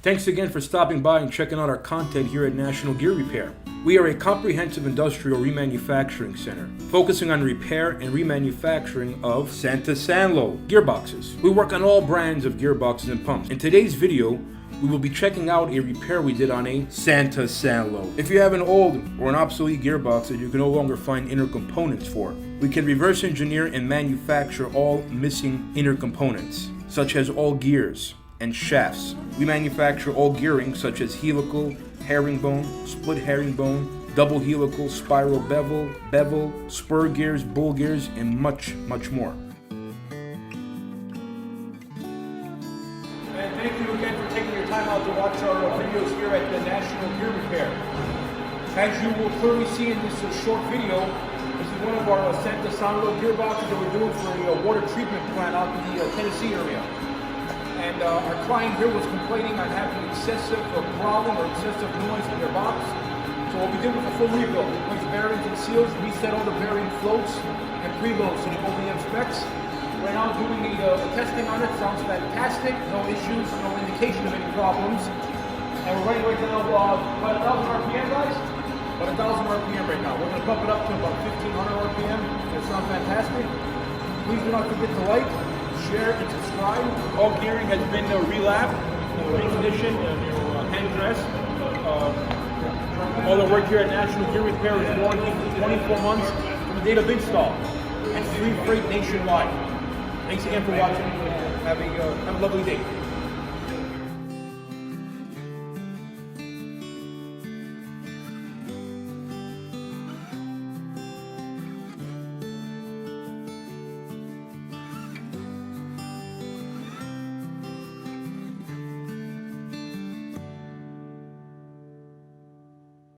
Thanks again for stopping by and checking out our content here at National Gear Repair. We are a comprehensive industrial remanufacturing center, focusing on repair and remanufacturing of Santasalo Gearboxes. We work on all brands of gearboxes and pumps. In today's video, we will be checking out a repair we did on a Santasalo. If you have an old or an obsolete gearbox that you can no longer find inner components for, we can reverse engineer and manufacture all missing inner components, such as all gears and shafts. We manufacture all gearing such as helical, herringbone, split herringbone, double helical, spiral bevel, spur gears, bull gears, and much more. And thank you again for taking your time out to watch our videos here at the National Gear Repair. As you will clearly see in this short video, this is one of our Santasalo gearboxes that we're doing for a water treatment plant out in the Tennessee area. And our client here was complaining on having excessive growling or excessive noise in their box. So what we did was a full rebuild. We replaced bearings and seals, reset all the bearing floats and preloads to the OEM specs. We're now doing the testing on it. Sounds fantastic. No issues, no indication of any problems. And we're running right now about 1,000 RPM, guys. About 1,000 RPM right now. We're going to bump it up to about 1,500 RPM. That sounds fantastic. Please do not forget to like, share, and subscribe. All gearing has been re-lapped, reconditioned, hand dressed. All the work here at National Gear Repair is warranted for 24 months from the date of install and free freight nationwide. Thanks again for watching. Have a lovely day.